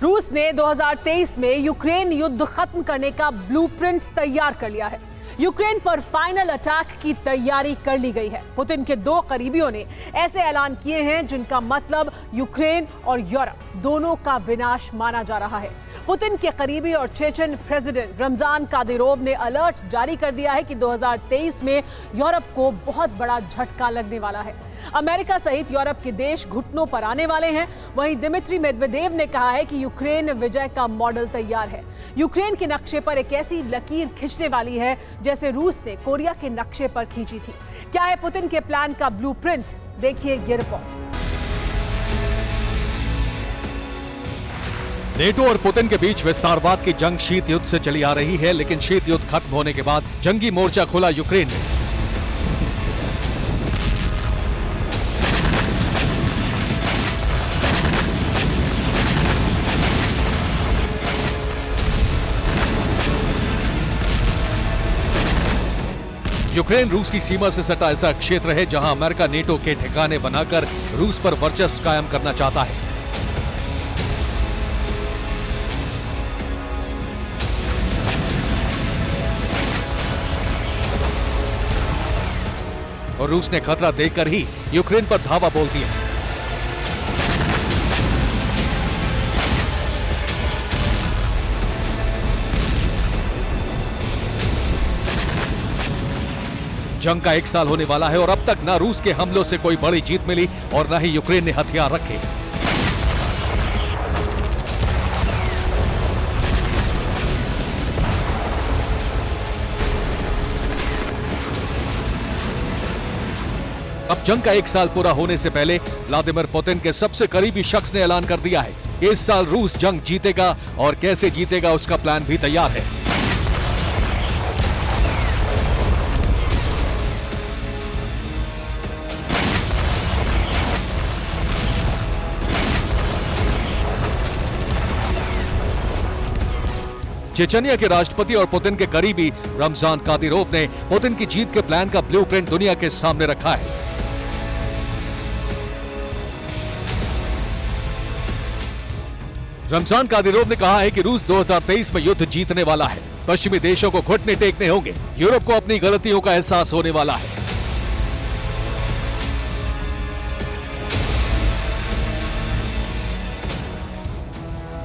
रूस ने 2023 में यूक्रेन युद्ध खत्म करने का ब्लूप्रिंट तैयार कर लिया है। यूक्रेन पर फाइनल अटैक की तैयारी कर ली गई है। पुतिन के दो करीबियों ने ऐसे ऐलान किए हैं जिनका मतलब यूक्रेन और यूरोप दोनों का विनाश माना जा रहा है। पुतिन के करीबी और चेचन प्रेसिडेंट रमजान कादिरोव ने अलर्ट जारी कर दिया है कि 2023 में यूरोप को बहुत बड़ा झटका लगने वाला है। अमेरिका सहित यूरोप के देश घुटनों पर आने वाले हैं। वहीं दिमित्री मेदवेदेव ने कहा है कि यूक्रेन विजय का मॉडल तैयार है। यूक्रेन के नक्शे पर एक ऐसी लकीर खींचने वाली है जैसे रूस ने कोरिया के नक्शे पर खींची थी। क्या है पुतिन के प्लान का ब्लूप्रिंट? देखिए ये रिपोर्ट। नेटो और पुतिन के बीच विस्तारवाद की जंग शीत युद्ध से चली आ रही है, लेकिन शीत युद्ध खत्म होने के बाद जंगी मोर्चा खोला यूक्रेन ने। यूक्रेन रूस की सीमा से सटा ऐसा क्षेत्र है जहां अमेरिका नेटो के ठिकाने बनाकर रूस पर वर्चस्व कायम करना चाहता है। और रूस ने खतरा देखकर ही यूक्रेन पर धावा बोल दिया। जंग का 1 साल होने वाला है और अब तक ना रूस के हमलों से कोई बड़ी जीत मिली और ना ही यूक्रेन ने हथियार रखे। अब जंग का 1 साल पूरा होने से पहले व्लादिमीर पुतिन के सबसे करीबी शख्स ने ऐलान कर दिया है कि इस साल रूस जंग जीतेगा और कैसे जीतेगा उसका प्लान भी तैयार है। चेचनिया के राष्ट्रपति और पुतिन के करीबी रमजान कादिरोव ने पुतिन की जीत के प्लान का ब्लूप्रिंट दुनिया के सामने रखा है। रमजान कादिरोव ने कहा है कि रूस 2023 में युद्ध जीतने वाला है। पश्चिमी देशों को घुटने टेकने होंगे। यूरोप को अपनी गलतियों का एहसास होने वाला है।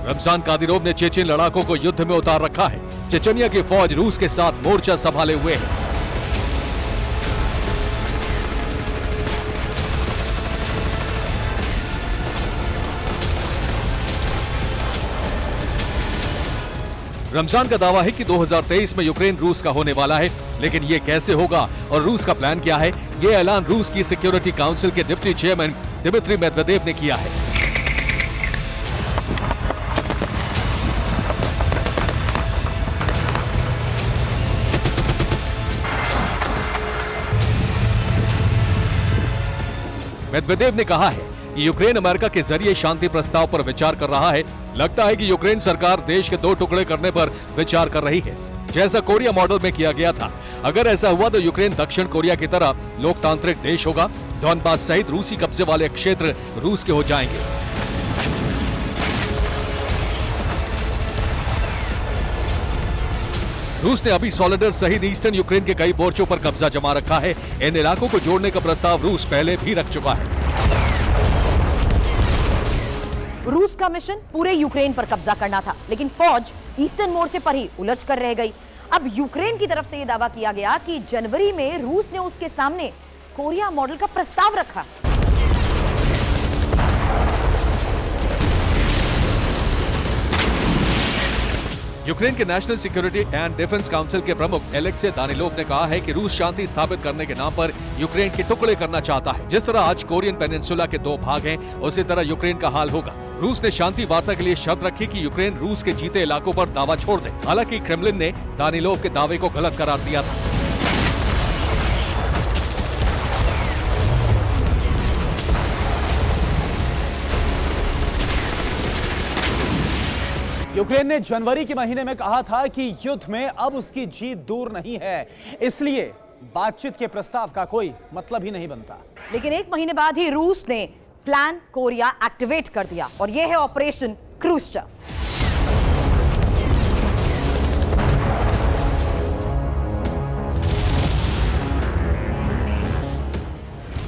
रमजान कादिरोव ने चेचन लड़ाकों को युद्ध में उतार रखा है। चेचनिया की फौज रूस के साथ मोर्चा संभाले हुए है। रमजान का दावा है कि 2023 में यूक्रेन रूस का होने वाला है, लेकिन ये कैसे होगा और रूस का प्लान क्या है, ये ऐलान रूस की सिक्योरिटी काउंसिल के डिप्टी चेयरमैन दिमित्री मेदवेदेव ने किया है। मेदवेदेव ने कहा है कि यूक्रेन अमेरिका के जरिए शांति प्रस्ताव पर विचार कर रहा है। लगता है कि यूक्रेन सरकार देश के 2 टुकड़े करने पर विचार कर रही है, जैसा कोरिया मॉडल में किया गया था। अगर ऐसा हुआ तो यूक्रेन दक्षिण कोरिया की तरह लोकतांत्रिक देश होगा। डॉनबास सहित रूसी कब्जे वाले क्षेत्र रूस के हो जाएंगे। रूस ने अभी सोलेडर सहित ईस्टर्न यूक्रेन के कई मोर्चों पर कब्जा जमा रखा है। इन इलाकों को जोड़ने का प्रस्ताव रूस पहले भी रख चुका है। रूस का मिशन पूरे यूक्रेन पर कब्जा करना था, लेकिन फौज ईस्टर्न मोर्चे पर ही उलझ कर रह गई। अब यूक्रेन की तरफ से यह दावा किया गया कि जनवरी में रूस ने उसके सामने कोरिया मॉडल का प्रस्ताव रखा। यूक्रेन के national security and defence council के प्रमुख एलेक्सी दानिलोव ने कहा है कि रूस शांति स्थापित करने के नाम पर यूक्रेन के टुकड़े करना चाहता है। जिस तरह आज कोरियन पेनिनसुला के 2 भाग हैं, उसी तरह यूक्रेन का हाल होगा। रूस ने शांति वार्ता के लिए शर्त रखी कि यूक्रेन रूस के जीते इलाकों पर दावा छोड़ दे। हालांकि क्रेमलिन ने दानिलोव के दावे को गलत करार दिया था। यूक्रेन ने जनवरी के महीने में कहा था कि युद्ध में अब उसकी जीत दूर नहीं है, इसलिए बातचीत के प्रस्ताव का कोई मतलब ही नहीं बनता। लेकिन 1 महीने बाद ही रूस ने प्लान कोरिया एक्टिवेट कर दिया और यह है ऑपरेशन क्रूश्चेव।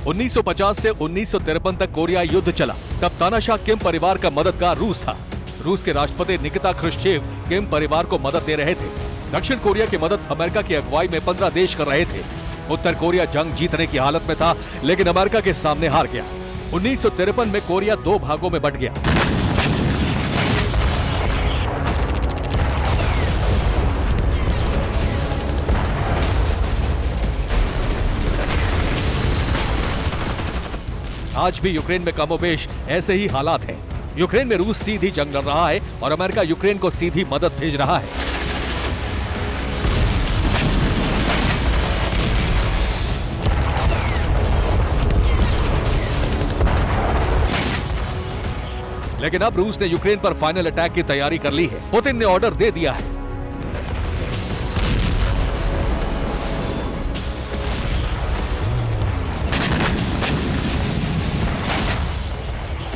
उन्नीस 1950 से 1953 तक कोरिया युद्ध चला। तब तानाशाह किम परिवार का मददगार रूस था। रूस के राष्ट्रपति निकिता ख्रुश्चेव किम परिवार को मदद दे रहे थे। दक्षिण कोरिया की मदद अमेरिका की अगुवाई में 15 देश कर रहे थे। उत्तर कोरिया जंग जीतने की हालत में था, लेकिन अमेरिका के सामने हार गया। 1953 में कोरिया 2 भागों में बंट गया। आज भी यूक्रेन में कमोबेश ऐसे ही हालात हैं। यूक्रेन में रूस सीधी जंग लड़ रहा है और अमेरिका यूक्रेन को सीधी मदद भेज रहा है। लेकिन अब रूस ने यूक्रेन पर फाइनल अटैक की तैयारी कर ली है। पुतिन ने ऑर्डर दे दिया है।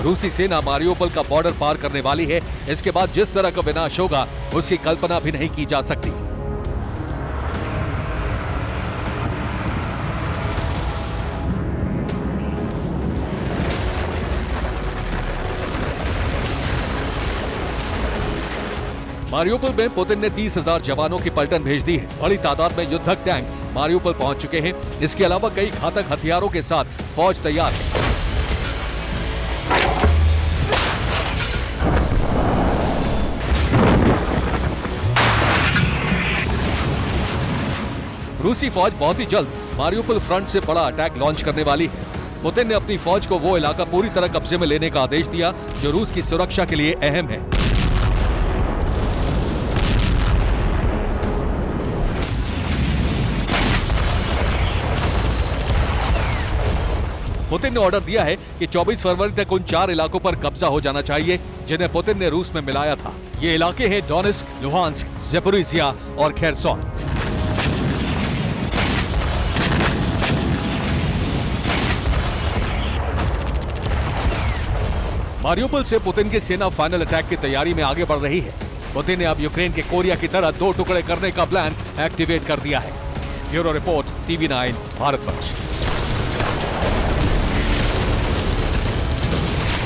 रूसी सेना मारियोपोल का बॉर्डर पार करने वाली है। इसके बाद जिस तरह का विनाश होगा उसकी कल्पना भी नहीं की जा सकती। मारियोपोल में पुतिन ने 30,000 जवानों की पलटन भेज दी है। बड़ी तादाद में युद्धक टैंक मारियोपोल पहुंच चुके हैं। इसके अलावा कई घातक हथियारों के साथ फौज तैयार है। रूसी फौज बहुत ही जल्द मारियोपोल फ्रंट से बड़ा अटैक लॉन्च करने वाली है। पुतिन ने अपनी फौज को वो इलाका पूरी तरह कब्जे में लेने का आदेश दिया जो रूस की सुरक्षा के लिए अहम है। पुतिन ने ऑर्डर दिया है कि 24 फरवरी तक उन 4 इलाकों पर कब्जा हो जाना चाहिए जिन्हें पुतिन ने रूस में मिलाया था। ये इलाके हैं डोनेस्क, लुहांस्क, ज़ेपोरिज़िया और खेरसोन। मारियोपोल से पुतिन की सेना फाइनल अटैक की तैयारी में आगे बढ़ रही है। पुतिन ने अब यूक्रेन के कोरिया की तरह 2 टुकड़े करने का प्लान एक्टिवेट कर दिया है। Bureau report, TV9 Bharatvarsh.